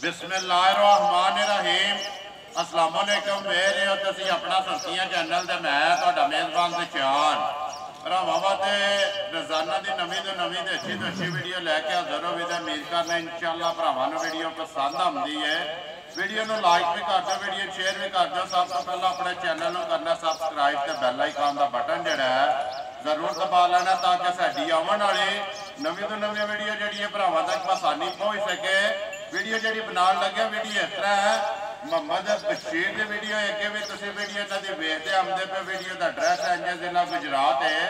बिस्मिल्लाहिर्रहमानिर्रहीम अस्सलाम वालेकुम मेरे हो तुसी अपना सुर्खियां चैनल ते मैं तुहाडा मेज़बान ते चान भरावां ते रोज़ाना की नवीं तो नवीं ते अच्छी वीडियो लैके हाज़र हो भी उम्मीद करना इंशाअल्लाह भरावां नूं वीडियो पसंद आउंदी है। वीडियो नूं लाइक भी कर दो, वीडियो शेयर भी कर दो। सब तो पहले अपने चैनल नूं करना सबसक्राइब ते बैल आइकन का बटन जिहड़ा है जरूर दबा लेना ताकि साडी आउण वाली नवीं तो नवीं वीडियो जिहड़ी है भरावां तक आसानी पहुँच सके। वीडियो जी बनाने लगे वीडियो इस तरह है मोहम्मद बशीर की वीडियो अगे भी तुम वीडियो इन्हों की वेखते आते पे। वीडियो का एड्रैस है जिला गुजरात है,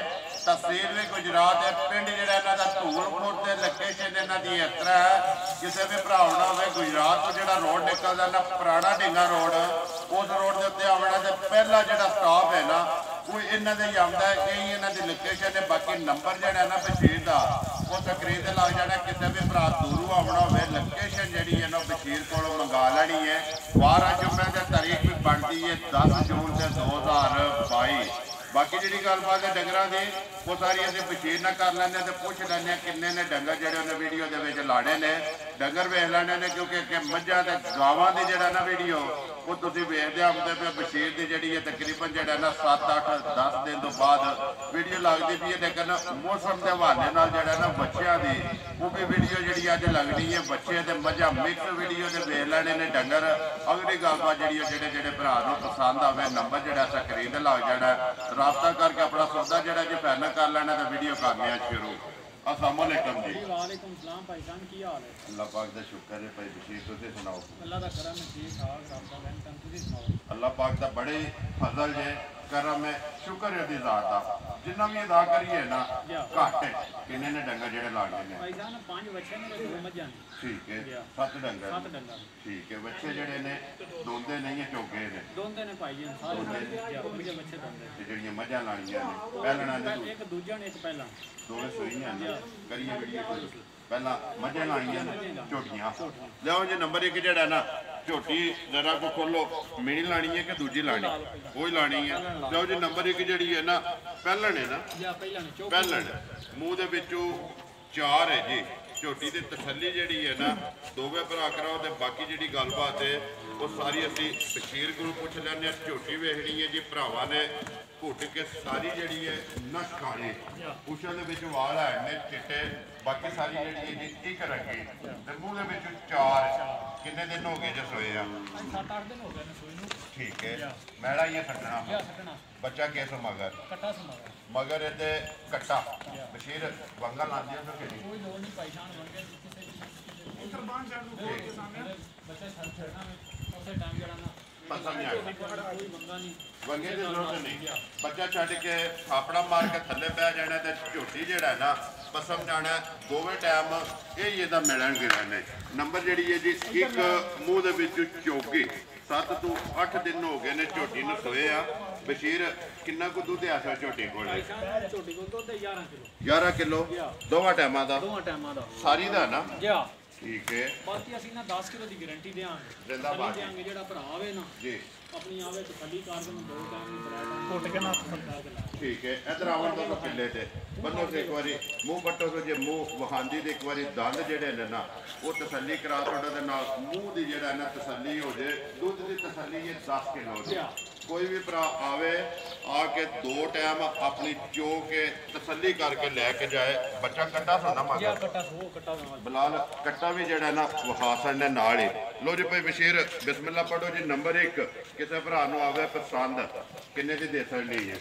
तहसील भी गुजरात है, पिंड जो इन्हों का धूलपुर से लोकेशन इन्हों की इस तरह है। किसी भी भरा हो गुजरात तो जो रोड निकलता ना पुराना ढिंगा रोड उस रोड के उत्ते आना तो पहला जो स्टॉप है ना वो इन्हों का ही आता है। यही इन्हों की लोकेशन है। बाकी नंबर जोड़ा ना बशीर का वो तकरीर से लग जाना। किसी भी भरा दूरों आना हो लोकेशन जी है ना बशीर को मंगा लैनी है। 12 जुम्मे की तारीख भी बनती है 10 जून से 2022। बाकी जी गलबात है डंगर की वो सारी असं बशीर ना कर लें तो पूछ लें किन्ने ने डंगर जोड़े उन्हें वीडियो के लाने ने डंगर वेख लेने ने क्योंकि अगर मझा तो गावां की जरा ना वीडियो वो तुम वेखते आते पे बशीर की जी है तकरीबन जरा ना 7, 8, 10 दिन तो बाद वीडियो लगती पी है। लेकिन मौसम के हवाले जरा ना बच्चों की वो भी वीडियो जी अज लगनी है। बच्चे तो मझा मिक्स वीडियो से वेख लेने ने डंगर। अगली गलबात जी जोड़े जोड़े भरा पसंद आए नंबर जरा खरीद लग जाना राबता करके अपना सौदा जरा जो फाइनल कर लेना तो वीडियो करने शुरू। अस्सलाम वालेकुम जी। वालेकुम सलाम भाईजान की हाल है? अल्लाह पाक का शुक्र है भाई बशीर तुसीं सुनाओ। अल्लाह दा करम है ठीक ठाक राबता बैन तुसीं सुनाओ। अल्लाह पाक का बड़े फजल है करम है शुक्र है दी ज़ात दा जिन्ना भी अदा करिए ना घट है। किन्ने ने डंगर जेड़े लाने ने भाईजान 5 बच्चे ने 2 मज्जां ने। ठीक है 7 डंगर 7 डंगर ठीक है। बच्चे जेड़े ने दोंदे नहीं है चोगे ने दोंदे ने भाईजान सारे मुझे बच्चे दोंदे ते जेड़ियां मझां लाणियां ने पहलना ने एक दूजा ने एक पहला दोवें सूइयां ने करिए वीडियो पहला मझां लाणियां ने झोटियां लियाओ जी। नंबर 1 जेड़ा ना झोटी जरा को खोलो मिनी लानी है कि दूजी लानी वही लानी है। लो जी नंबर 1 जी है ना पहलन है ना पहलन मूँह के बिचों 4 है जी। झोटी की तसली जी है ना दोवे भरा कराओ तो बाकी जी गलबात है वो सारी असी बशीर को पूछ लें। झोटी वेखनी है जी भरावां ने घुट के सारी जी है नश खाने पुछों के वाल है ने चिट्टे बाकी सारी जी है जी एक रंगी मूँह के 4 किन्ने दिन हो गए जो सोए आ? 7-8 दिन हो गए सोई नूं। ठीक है मैड़ा ही सटना बच्चा किस मगर कट्टा मगर ये कट्टा बशीर वंगा लाते हो कि नहीं? कोई लोड़ नहीं पहचान बन गए बच्चा छड़ना में उसे टाइम जड़ा ना पसंद नहीं आया कोई मंगा नहीं वंगे की जरूरत नहीं। बच्चा छड़ के थापड़ा मार के थले पै जाना तो झोटी जड़ा है ना पसम जाना दोवें टाइम यही मिलन गिलन है। नंबर जी है जी एक मूँह के चौकी 7 तो 8 दिन हो गए ने झोटी न सोए आ। बशीर किन्ना को दुध आसा झोटी को? 11 किलो दोवां टाइमां दा सारी दा ना ठीक है। बाकी असीं ना 10 किलो की गारंटी देंगे जेड़ा भरा आवे ना जी अपनी आवे तो खली कर के 2 टाइम नहीं कराया घुट के ना ठीक है। इधर आवन तो किले से बनो से एक बारी मूँह पट्टो तो जो मूँह वहांदी तो एक बारी दंद जेडे ने ना वो तसली करा थोड़ा दे नाल मूँह की जेड़ा ना तसली हो जाए। दूध की तसली है 10 किलो की। कोई भी भरा आवे आके 2 टाइम अपनी चो के तसली करके लैके जाए। बच्चा कट्टा सोना मगर बिलाल कट्टा भी जेड़ा ना वहासन ने नाल ही। लो जी भाई बशीर बिस्मिल्लाह पढ़ो जी। नंबर 1 किसी भरा नूं आवे पसंद किन्ने दी दे सकनी है?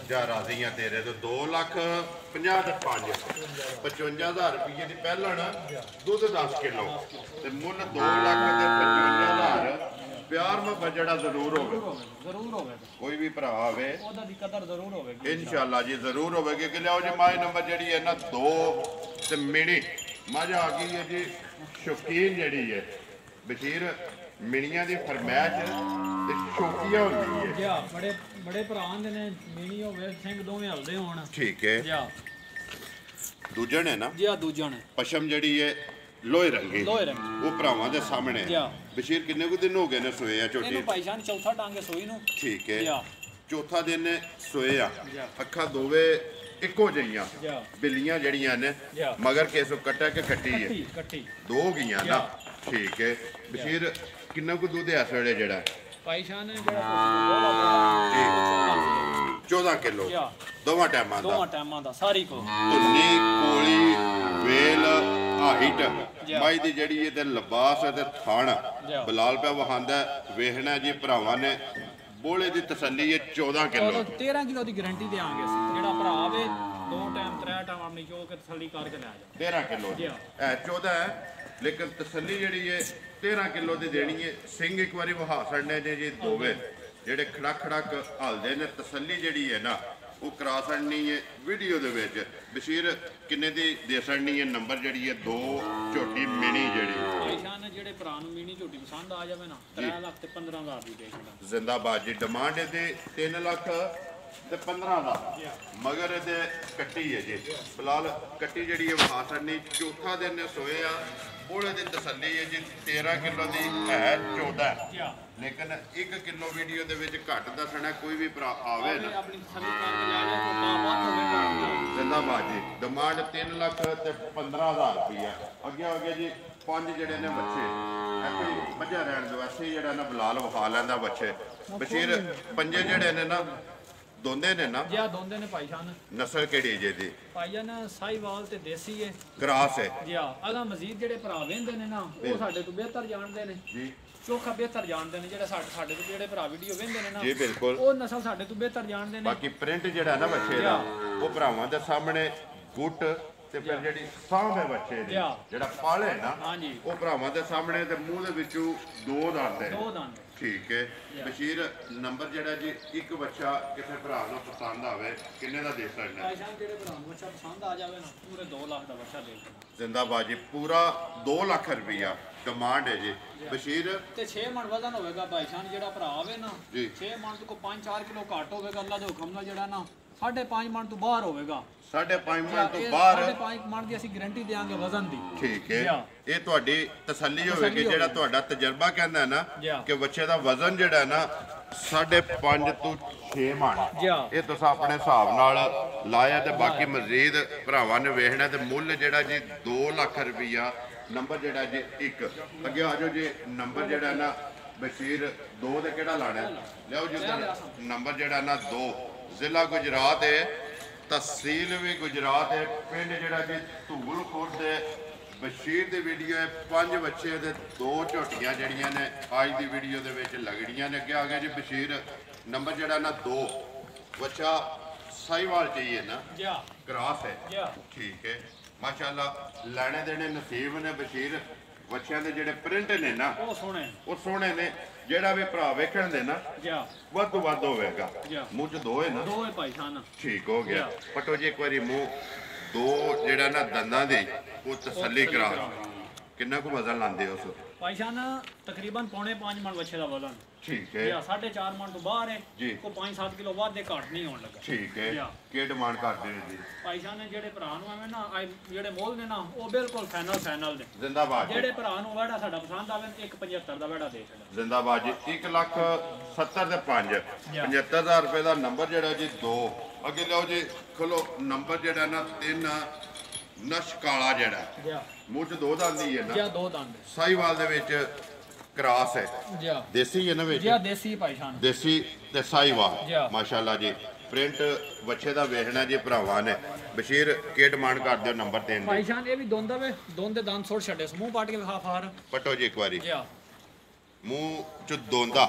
जा राजी हैं तेरे तो 2,50,000 55,000 रुपये की पहलन दुध 10 किलो ते मुल 2,55,000 प्यार में जड़ा जरूर हो कोई भी भरा आवे इंशाअल्लाह जी जरूर होगी। कि लियाओ जी माए नंबर जी है ना 2 ते मिनी मजा आ गई है जी। शौकीन जी है बशीर मिनिया की फरमैश शौकिया होती है बड़े बड़े भरा आंदे ने मिनी होवे सिंह दोवें हलदे होण ठीक है। दूजन है ना जी दूजन पशम जड़ी है लोहे रंगी वो भरावां दे सामने बशीर किन्ने को दिन हो गए ने सोए आ झोटी? भाईजान चौथा टांगे सोई नूं। ठीक है चौथा दिन सोए आ। अखा दोवे ਇੱਕੋ ਜਿਹੀਆਂ ਜਾ ਬਿੱਲੀਆਂ ਜਿਹੜੀਆਂ ਨੇ ਜਾ ਮਗਰ ਕੇਸੋਂ ਕੱਟਾ ਕੇ ਕੱਟੀ ਹੈ ਕੱਟੀ ਦੋ ਗਈਆਂ ਨਾ ਠੀਕ ਹੈ ਬਸ਼ੀਰ ਕਿੰਨਾ ਕੁ ਦੁੱਧ ਹੈ ਇਸ ਵੇਲੇ ਜਿਹੜਾ ਭਾਈ ਸ਼ਾਨ ਜਿਹੜਾ 14 ਕਿਲੋ ਦੋਵਾਂ ਟਾਈਮਾਂ ਦਾ ਸਾਰੀ ਕੋ ਧੁੰਨੀ ਕੋਲੀ ਵੇਲ ਹਾਈਟ ਮਾਈ ਦੀ ਜਿਹੜੀ ਇਹ ਤੇ ਲਿਬਾਸ ਤੇ ਥਣ ਬਲਾਲ ਪਿਆ ਵਹਾਂਦਾ ਵੇਖਣਾ ਜੀ ਭਰਾਵਾਂ ਨੇ ਬੋਲੇ ਦੀ ਤਸੱਲੀ ਹੈ 14 ਕਿਲੋ 13 ਕਿਲੋ ਦੀ ਗਾਰੰਟੀ ਦੇਾਂਗੇ ਅਸੀਂ ਜਿਹੜਾ ਭਰਾ ਆਵੇ 2 ਟਾਈਮ 3 ਟਾਈਮ ਆਪਣੀ ਚੋ ਕੇ ਤਸੱਲੀ ਕਰਕੇ ਲੈ ਜਾ 13 ਕਿਲੋ ਇਹ 14 ਹੈ ਲੇਕਿਨ ਤਸੱਲੀ ਜਿਹੜੀ ਹੈ 13 ਕਿਲੋ ਦੀ ਦੇਣੀ ਹੈ ਸਿੰਘ ਇੱਕ ਵਾਰੀ ਵਹਾ ਛੱਡਨੇ ਜੀ ਦੋਵੇਂ ਜਿਹੜੇ ਖੜਕ ਹਲਦੇ ਨੇ ਤਸੱਲੀ ਜਿਹੜੀ ਹੈ ਨਾ ਉਹ ਕਰਾ ਛੱਡਣੀ ਹੈ ਵੀਡੀਓ ਦੇ ਵਿੱਚ ਬਸ਼ੀਰ ਕਿੰਨੇ ਦੀ ਦੇ ਛੱਡਣੀ ਹੈ ਨੰਬਰ ਜਿਹੜੀ ਹੈ 2 ਝੋਟੀ ਮਿਨੀ ਜਿਹੜੀ ਭਾਈਸ਼ਾਨ ਜਿਹੜੇ ਭਰਾ ਨੂੰ ਮਿਨੀ ਝੋਟੀ ਪਸੰਦ ਆ ਜਾਵੇ ਨਾ 3 ਲੱਖ ਤੇ 15,000 ਦੀ ਦੇ ਛੱਡਾਂ ਜ਼ਿੰਦਾਬਾਦ ਜੀ ਡਿਮਾਂਡ ਇਹਦੇ 3 ਲੱਖ ਤੇ 15 ਦਾ ਮਗਰ ਇਹਦੇ ਕੱਟੀ ਹੈ ਜੀ ਫਿਲਹਾਲ ਕੱਟੀ ਜਿਹੜੀ ਹੈ ਵਹਾ ਛੱਡਣੀ ਚੌਥਾ ਦਿਨ ਸੋਏ ਆ ਬੋਲੇ ਦੀ ਤਸੱਲੀ ਹੈ ਜੀ 13 ਕਿਲੋ ਦੀ ਹੈ 14 ਲੇਕਿਨ 1 ਕਿਲੋ ਵੀਡੀਓ ਦੇ ਵਿੱਚ ਘੱਟ ਦੱਸਣਾ ਕੋਈ ਵੀ ਭਰਾ ਆਵੇ ਨਾ ਆਪਣੀ ਤਸੱਲੀ ਕਰਕੇ ਲੈ ਜਾ ਕੋਈ ਬਾਤ ਹੋਵੇ ਜ਼ਿੰਦਾਬਾਦ ਜੀ ਡਿਮਾਂਡ 3 ਲੱਖ ਤੇ 15,000 ਰੁਪਈਆ ਅੱਗੇ ਜੀ 5 ਜਿਹੜੇ ਨੇ ਬੱਚੇ ਇੱਥੇ ਮੱਝਾਂ ਰਹਿਣ ਦੋ ਐਸੇ ਜਿਹੜਾ ਨਾ ਬਲਾਲ ਵਿਖਾ ਲੈਂਦਾ ਬੱਚੇ ਬਸ਼ੀਰ ਪੰਜੇ ਜਿਹੜੇ ਨੇ ਨਾ ਦੋਂਦੇ ਨੇ ਨਾ ਜੀ ਦੋਂਦੇ ਨੇ ਭਾਈਸ਼ਾਨ ਨਸਲ ਕਿਹੜੀ ਜੇ ਦੀ ਭਾਈਜਾਨ ਸਾਈਵਾਲ ਤੇ ਦੇਸੀ ਹੈ ਕ੍ਰਾਸ ਹੈ ਜੀ ਅਗਾ ਮਜ਼ੀਦ ਜਿਹੜੇ ਭਰਾ ਵਹਿੰਦੇ ਨੇ ਨਾ ਉਹ ਸਾਡੇ ਤੋਂ ਬਿਹਤਰ ਜਾਣਦੇ ਨੇ ਜੀ ਚੋਖਾ ਬਿਹਤਰ ਜਾਣਦੇ ਨੇ ਜਿਹੜੇ ਸਾਡੇ ਤੋਂ ਜਿਹੜੇ ਭਰਾ ਵੀਡੀਓ ਵਹਿੰਦੇ ਨੇ ਨਾ ਜੀ ਬਿਲਕੁਲ ਉਹ ਨਸਲ ਸਾਡੇ ਤੋਂ ਬਿਹਤਰ ਜਾਣਦੇ ਨੇ ਬਾਕੀ ਪ੍ਰਿੰਟ ਜਿਹੜਾ ਨਾ ਬੱਚੇ ਦਾ ਉਹ ਭਰਾਵਾਂ ਦੇ ਸਾਹਮਣੇ ਗੁੱਟ ਤੇ ਫਿਰ ਜਿਹੜੀ ਸਾਂਭ ਹੈ ਬੱਚੇ ਦੀ ਜਿਹੜਾ ਪਾਲੇ ਨਾ ਉਹ ਭਰਾਵਾਂ ਦੇ ਸਾਹਮਣੇ ਤੇ ਮੂੰਹ ਦੇ ਵਿੱਚੋਂ ਦੋ ਦੰਦ ਹੈ ਠੀਕ ਹੈ ਬਸ਼ੀਰ ਨੰਬਰ ਜਿਹੜਾ ਜੀ ਇੱਕ ਬੱਚਾ ਕਿਸੇ ਭਰਾ ਨੂੰ ਪਸੰਦ ਆਵੇ ਕਿੰਨੇ ਦਾ ਦੇ ਸਕਦਾ ਭਾਈ ਸਾਹਿਬ ਜਿਹੜੇ ਭਰਾ ਨੂੰ ਬੱਚਾ ਪਸੰਦ ਆ ਜਾਵੇ ਨਾ ਪੂਰੇ 2 ਲੱਖ ਦਾ ਬੱਚਾ ਦੇ ਦੇਣਾ ਜ਼ਿੰਦਾਬਾਦ ਜੀ ਪੂਰਾ 2 ਲੱਖ ਰੁਪਈਆ ਡਿਮਾਂਡ ਹੈ ਜੀ ਬਸ਼ੀਰ ਤੇ 6 ਮਣ ਵਜ਼ਨ ਹੋਵੇਗਾ ਭਾਈ ਸਾਹਿਬ ਜਿਹੜਾ ਭਰਾ ਆਵੇ ਨਾ 6 ਮਣ ਤੋਂ 5-4 ਕਿਲੋ ਘੱਟ ਹੋਵੇਗਾ ਅੱਲਾ ਦੇ ਹੁਕਮ ਨਾਲ ਜਿਹੜਾ ਨਾ 5.5 ਮਣ ਤੋਂ ਬਾਹਰ ਹੋਵੇਗਾ 5.5 ਮਣ ਤੋਂ ਬਾਹਰ 5.5 ਮਣ ਦੀ ਅਸੀਂ ਗਾਰੰਟੀ ਦੇਵਾਂਗੇ ਵਜ਼ਨ ਦੀ ਠੀਕ ਹੈ ਇਹ ਤੁਹਾਡੀ ਤਸੱਲੀ ਹੋਵੇਗੀ ਜਿਹੜਾ ਤੁਹਾਡਾ ਤਜਰਬਾ ਕਹਿੰਦਾ ਨਾ ਕਿ ਬੱਚੇ ਦਾ ਵਜ਼ਨ ਜਿਹੜਾ ਨਾ 5.5 ਤੋਂ 6 ਮਣ ਇਹ ਤੁਸੀਂ ਆਪਣੇ ਹਿਸਾਬ ਨਾਲ ਲਾਇਆ ਤੇ ਬਾਕੀ ਮਜ਼ੀਦ ਭਰਾਵਾਂ ਨੇ ਵੇਖਣਾ ਤੇ ਮੁੱਲ ਜਿਹੜਾ ਜੀ 2 ਲੱਖ ਰੁਪਈਆ ਨੰਬਰ ਜਿਹੜਾ ਜੀ 1 ਅੱਗੇ ਆ ਜਾਓ ਜੀ ਨੰਬਰ ਜਿਹੜਾ ਨਾ ਬਸ਼ੀਰ 2 ਤੇ ਕਿਹੜਾ ਲਾਣਾ ਲਿਆਓ ਜੀ ਨੰਬਰ ਜਿਹੜਾ ਨਾ 2 ਜ਼ਿਲ੍ਹਾ ਗੁਜਰਾਤ ਹੈ ਤਹਿਸੀਲ ਵੀ ਗੁਜਰਾਤ ਹੈ ਪਿੰਡ ਜਿਹੜਾ ਜੀ ਧੂਲ ਖੁਰਦ ਹੈ ਬਸ਼ੀਰ ਦੀ ਵੀਡੀਓ ਹੈ 5 ਬੱਚੇ ਤੇ 2 ਝੋਟੀਆਂ ਜਿਹੜੀਆਂ ਨੇ ਅੱਜ ਦੀ ਵੀਡੀਓ ਦੇ ਵਿੱਚ ਲੱਗੜੀਆਂ ਨੇ ਅੱਗੇ ਆ ਗਿਆ ਜੀ ਬਸ਼ੀਰ ਨੰਬਰ ਜਿਹੜਾ ਨਾ 2 ਬੱਚਾ ਸਾਈਵਾਲ ਚਾਹੀਏ ਨਾ ਕ੍ਰਾਸ ਹੈ ਠੀਕ ਹੈ ਮਾਸ਼ਾਅੱਲਾ ਲੈਣੇ ਦੇਣੇ ਨਸੀਬ ਨੇ ਬਸ਼ੀਰ ਬੱਚਿਆਂ ਦੇ ਜਿਹੜੇ ਪ੍ਰਿੰਟ ਨੇ ਨਾ ਉਹ ਸੋਹਣੇ ਨੇ ਜਿਹੜਾ ਵੀ ਭਰਾ ਵੇਖਣ ਦੇ ਨਾ ਵੱਧ ਤੋਂ ਵੱਧ ਹੋਵੇਗਾ ਮੂੰਹ ਚ 2 ਹੈ ਨਾ 2 ਹੈ ਭਾਈ ਖਾਨ ਠੀਕ ਹੋ ਗਿਆ ਪਟੋ ਜੀ ਇੱਕ ਵਾਰੀ ਮੂੰਹ 2 ਜਿਹੜਾ ਨਾ ਦੰਦਾਂ ਦੇ ਉਹ ਤਸੱਲੀ ਕਰਾ ਕਿੰਨਾ ਕੁ ਵਜ਼ਨ ਲਾਉਂਦੇ ਹੋ ਉਸ ਭਾਈ ਖਾਨ ਤਕਰੀਬਨ 5.5 ਮਣ ਬੱਚੇ ਦਾ ਵਜ਼ਨ ਠੀਕ ਹੈ 4.5 ਮਣ ਤੋਂ ਬਾਹਰ ਹੈ ਕੋ 5-7 ਕਿਲੋ ਬਾਅਦ ਦੇ ਘੱਟ ਨਹੀਂ ਹੋਣ ਲੱਗਾ ਠੀਕ ਹੈ ਕੀ ਡਿਮਾਂਡ ਕਰਦੇ ਨੇ ਜੀ ਭਾਈ ਖਾਨ ਨੇ ਜਿਹੜੇ ਭਰਾ ਨੂੰ ਐਵੇਂ ਨਾ ਜਿਹੜੇ ਮੋਲ ਨੇ ਨਾ ਉਹ ਬਿਲਕੁਲ ਫਾਈਨਲ ਦੇ ਜ਼ਿੰਦਾਬਾਦ ਜਿਹੜੇ ਭਰਾ ਨੂੰ ਵੜਾ ਸਾਡਾ ਪਸੰਦ ਆਵੇ 1.75 ਦਾ ਵੜਾ ਦੇ ਛੱਡਾ ਜ਼ਿੰਦਾਬਾਦ ਜੀ 1,70,000 ਦੇ 5 75,000 ਰੁਪਏ ਦਾ ਨੰਬਰ ਜਿਹੜਾ ਜੀ 2 ਅੱਗੇ ਲਓ ਜੀ ਖੋਲੋ ਨੰਬਰ ਜਿਹੜਾ ਨਾ 3 ਨਸ਼ ਕਾਲਾ ਜਿਹੜਾ ਮੂੰਹ ਚ 2 ਦੰਦ ਹੀ ਹੈ ਨਾ 2 ਦੰਦ ਸਾਈਵਾਲ ਦੇ ਵਿੱਚ ਕ੍ਰਾਸ ਹੈ ਦੇਸੀ ਹੈ ਨਾ ਵਿੱਚ ਦੇਸੀ ਭਾਈ ਖਾਨ ਦੇਸੀ ਤੇ ਸਾਈਵਾਲ ਮਾਸ਼ਾਅੱਲਾ ਜੀ ਪ੍ਰਿੰਟ ਬੱਚੇ ਦਾ ਵੇਖਣਾ ਜੀ ਭਰਾਵਾਂ ਨੇ ਬਸ਼ੀਰ ਕੀ ਡਿਮਾਂਡ ਕਰ ਦਿਓ ਨੰਬਰ 3 ਭਾਈ ਖਾਨ ਇਹ ਵੀ ਦੋਂਦਾ ਵੇ ਦੋਂਦੇ ਦੰਦ ਛੋੜ ਛੱਡੇ ਮੂੰਹ ਪਾਟ ਕੇ ਵਿਖਾ ਫਾਰ ਪਟੋ ਜੀ ਇੱਕ ਵਾਰੀ ਮੂੰਹ ਚ ਦੋਂਦਾ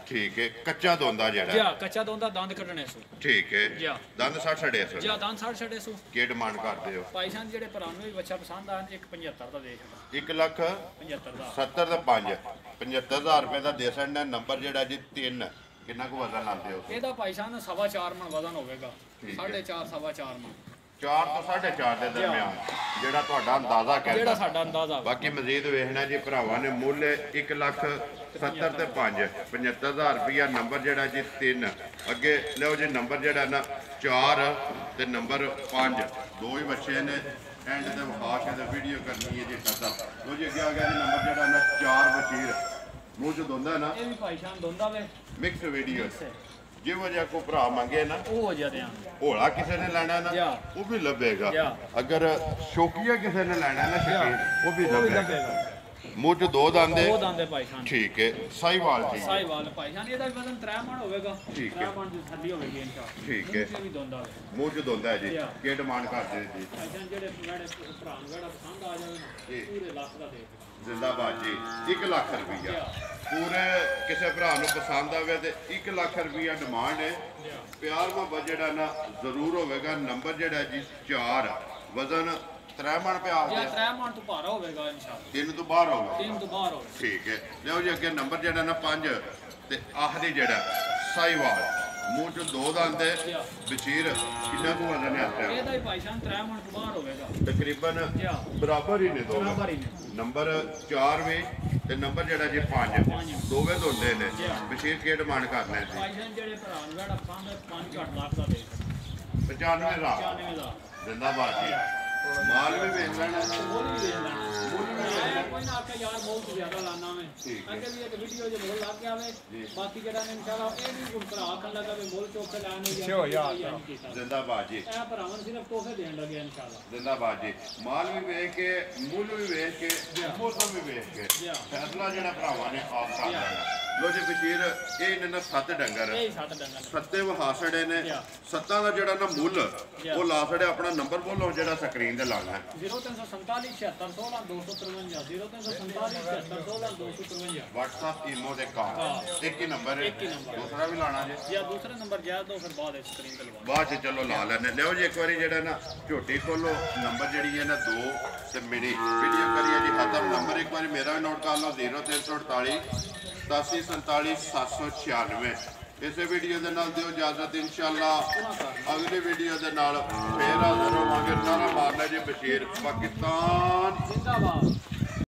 ਠੀਕ ਹੈ ਕੱਚਾ ਦੋਂਦਾ ਜਿਹੜਾ ਕੱਚਾ ਦੋਂਦਾ ਦੰਦ ਕੱਢਣੇ ਸੋ ਠੀਕ ਹੈ ਦੰਦ 60 ਛੱਡੇ ਸੋ ਦੰਦ 60 ਛੱਡੇ ਸੋ ਕੀ ਡਿਮਾਂਡ ਕਰਦੇ ਹੋ ਭਾਈ ਸਾਹਿਬ ਜਿਹੜੇ ਭਰਾ ਨੂੰ ਵੀ ਬੱਚਾ ਪਸੰਦ ਆ 1.75 ਦਾ ਦੇ ਛੱਡਾ 1,75,000 ਦਾ 70 ਦਾ 5 75,000 ਰੁਪਏ ਦਾ ਦੇ ਸਕਦਾ ਨੰਬਰ ਜਿਹੜਾ ਜੀ 3 ਕਿੰਨਾ ਕੁ ਵਜ਼ਨ ਲਾਉਂਦੇ ਹੋ ਇਹਦਾ ਭਾਈ ਸਾਹਿਬ 4.5 ਮਣ ਵਜ਼ਨ ਹੋਵੇਗਾ 4.5 4.5 ਮਣ 4 ਤੋਂ 4.5 ਦੇ ਦਰਮਿਆਨ ਜਿਹੜਾ ਤੁਹਾਡਾ ਅੰਦਾਜ਼ਾ ਕਹਿੰਦਾ ਜਿਹੜਾ ਸਾਡਾ ਅੰਦਾਜ਼ਾ ਬਾਕੀ ਮਜ਼ੀਦ ਵੇਖਣਾ ਜੀ ਭਰਾਵਾਂ ਨੇ ਮੁੱਲ 1,70,000 ਤੇ 5 75,000 ਰੁਪਇਆ ਨੰਬਰ ਜਿਹੜਾ ਜੀ 3 ਅੱਗੇ ਲਿਓ ਜੀ ਨੰਬਰ ਜਿਹੜਾ ਨਾ 4 ਤੇ ਨੰਬਰ 5 ਦੋ ਹੀ ਬੱਚੇ ਨੇ ਐਂਡ ਤੇ ਵਿਖਾ ਕੇ ਤੇ ਵੀਡੀਓ ਕਰਨੀ ਹੈ ਜੀ ਖਤਮ ਲੋ ਜੀ ਅੱਗੇ ਆ ਗਿਆ ਜੀ ਨੰਬਰ ਜਿਹੜਾ ਨਾ 4 ਬਸ਼ੀਰ ਮੂੰਹ ਚ ਦੋਂਦਾ ਨਾ ਇਹ ਵੀ ਭਾਈ ਸ਼ਾਨ ਦੋਂਦਾ ਵੇ ਮਿਕਸ ਵੀਡੀਓ ਜਿਹੋ ਜਿਹਾ ਕੋਈ ਭਰਾ ਮੰਗੇ ਨਾ ਉਹ ਹੋ ਜਾਂਦੇ ਆ ਹੋਲਾ ਕਿਸੇ ਨੇ ਲੈਣਾ ਨਾ ਉਹ ਵੀ ਲੱਭੇਗਾ ਅਗਰ ਸ਼ੌਕੀਆ ਕਿਸੇ ਨੇ ਲੈਣਾ ਨਾ ਸ਼ਕੀਨ ਉਹ ਵੀ ਲੱਭੇਗਾ ਮੂੰਹ ਚ ਦੋ ਦੰਦੇ ਭਾਈ ਖਾਨ ਠੀਕ ਹੈ ਸਾਈਵਾਲ ਜੀ ਸਾਈਵਾਲ ਭਾਈ ਖਾਨ ਇਹਦਾ ਵਜ਼ਨ 3 ਮਣ ਹੋਵੇਗਾ 3 ਮਣ ਦੀ ਥੱਲੀ ਹੋਵੇਗੀ ਇਨਸ਼ਾਅੱਲਾ ਠੀਕ ਹੈ ਮੂੰਹ ਚ ਦੋਂਦਾ ਜੀ ਕੀ ਡਿਮਾਂਡ ਕਰਦੇ ਜੀ ਭਾਈ ਜਾਨ ਜਿਹੜੇ ਭਰਾ ਨੂੰ ਜਿਹੜਾ ਪਸੰਦ ਆ ਜਾਵੇ ਨਾ ਪੂਰੇ ਲੱਖ ਦਾ ਦੇ ਜ਼ਿੰਦਾਬਾਦ ਜੀ 1 ਲੱਖ ਰੁਪਈਆ ਪੂਰੇ ਕਿਸੇ ਭਰਾ ਨੂੰ ਪਸੰਦ ਆਵੇ ਤੇ 1 ਲੱਖ ਰੁਪਈਆ ਡਿਮਾਂਡ ਹੈ ਪਿਆਰ ਮੁਹੱਬਤ ਜਿਹੜਾ ਨਾ ਜ਼ਰੂਰ ਹੋਵੇਗਾ ਨੰਬਰ ਜਿਹੜਾ ਜੀ 4 ਵਜ਼ਨ 3 ਮਣ ਪਿਆ ਜਾਂ 3 ਮਣ ਤੋਂ ਭਾਰਾ ਹੋਵੇਗਾ ਇਨਸ਼ਾਅੱਲਾ 3 ਤੋਂ ਬਾਹਰ ਹੋਵੇਗਾ 3 ਤੋਂ ਬਾਹਰ ਹੋਵੇਗਾ ਠੀਕ ਹੈ ਲਿਓ ਜੀ ਅੱਗੇ ਨੰਬਰ ਜਿਹੜਾ ਨਾ 5 ਤੇ ਆਖਰੀ ਜਿਹੜਾ ਸਾਈਵਾਲ ਮੂੰਹ ਚ ਦੋ ਦੰਦ ਵਿਚੀਰ ਕਿੰਨਾ ਕੁ ਵਜ਼ਨ ਹੈ ਇਹਦਾ ਹੀ ਭਾਈ ਜਾਨ 3 ਮਣ ਤੋਂ ਬਾਹਰ ਹੋਵੇਗਾ ਤਕਰੀਬਨ ਬਰਾਬਰ ਹੀ ਨੇ ਦੋ ਨੰਬਰ 4 ਵੇ ਤੇ ਨੰਬਰ ਜਿਹੜਾ ਜੀ 5 ਦੋਵੇਂ ਦੋਂਦੇ ਨੇ ਵਿਸ਼ੇਰ ਕੀ ਡਿਮਾਂਡ ਕਰਨਾ ਜੀ ਭਾਈ ਜਾਨ ਜਿਹੜੇ ਭਰਾ ਨੂੰ ਜਿਹੜਾ ਪਸੰਦ 5 ਲੱਖ ਦਾ ਦੇ 95,000 ਜ਼ਿੰਦਾਬਾਦ ਜੀ ਮਾਲ ਵੀ ਵੇਚ ਲੈਣਾ ਉਹ ਵੀ ਵੇਚ ਲੈਣਾ ਕੋਈ ਨਾ ਆਕੇ ਯਾਰ ਬਹੁਤ ਜ਼ਿਆਦਾ ਲਾਣਾ ਮੈਂ ਅੱਗੇ ਵੀ ਇੱਕ ਵੀਡੀਓ ਜੇ ਬੋਲ ਲਾ ਕੇ ਆਵੇ ਬਾਕੀ ਜਿਹੜਾ ਨੇ ਇਨਸ਼ਾਅੱਲਾ ਇਹ ਵੀ ਕੋਈ ਭਰਾ ਆਖਣ ਲੱਗਾ ਵੀ ਬੋਲ ਚੋਕ ਕੇ ਲਾਣੇ ਜਾਂ ਜ਼ਿੰਦਾਬਾਦ ਜੀ ਇਹ ਭਰਾਵਾਂ ਨੂੰ ਸਿਰਫ ਤੋਹਫੇ ਦੇਣ ਲੱਗੇ ਇਨਸ਼ਾਅੱਲਾ ਜ਼ਿੰਦਾਬਾਦ ਜੀ ਮਾਲ ਵੀ ਵੇਚ ਕੇ ਮੁੱਲ ਵੀ ਵੇਚ ਕੇ ਮੌਸਮ ਵੀ ਵੇਚ ਕੇ ਫੈਸਲਾ ਜਿਹੜਾ ਭਰਾਵਾਂ ਨੇ ਆਪ ਕਰ ਲੈਣਾ ਲੋ ਜੀ ਬਸ਼ੀਰ ਇਹ ਨੇ ਨਾ 7 ਡੰਗਰ ਇਹ 7 ਡੰਗਰ ਸੱਤੇ ਵਹਾ ਛੜੇ ਨੇ ਸੱਤਾਂ ਦਾ ਜਿਹੜਾ ਨਾ ਮੁੱਲ ਉਹ ਲਾ ਛੜੇ ਆਪਣਾ ਨੰਬਰ ਬੋਲੋ ਜਿਹੜਾ ਸਕਰੀਨ ਤੇ ਲਾਣਾ ਹੈ 0347 76 253 0347 76 253 WhatsApp ਈਮੋ ਦੇ ਕੰਮ ਇੱਕ ਹੀ ਨੰਬਰ ਹੈ ਦੂਸਰਾ ਵੀ ਲਾਣਾ ਜੀ ਜਾਂ ਦੂਸਰਾ ਨੰਬਰ ਜਾ ਦੋ ਫਿਰ ਬਾਅਦ ਵਿੱਚ ਸਕਰੀਨ ਤੇ ਲਵਾ ਬਾਅਦ ਚ ਚਲੋ ਲਾ ਲੈਣੇ ਲਿਓ ਜੀ ਇੱਕ ਵਾਰੀ ਜਿਹੜਾ ਨਾ ਝੋਟੀ ਖੋਲੋ ਨੰਬਰ ਜਿਹੜੀ ਹੈ ਨਾ 2 ਤੇ ਮੇਰੀ ਵੀਡੀਓ ਕਰੀਏ ਜੀ ਖਤਮ ਨੰਬਰ ਇੱਕ ਵਾਰੀ ਮੇਰਾ ਵੀ ਨੋਟ ਕਰ ਲਓ 0348 8747 796 ਇਸੇ ਵੀਡੀਓ ਦੇ ਨਾਲ ਦਿਓ ਇਜਾਜ਼ਤ ਇਨਸ਼ਾਅੱਲਾ ਅਗਲੀ ਵੀਡੀਓ ਦੇ ਨਾਲ ਫੇਰ ਹਾਜ਼ਰ ਹੋਵਾਂਗੇ ਨਾਰਾ ਮਾਰਨਾ ਜੀ ਬਸ਼ੀਰ ਪਾਕਿਸਤਾਨ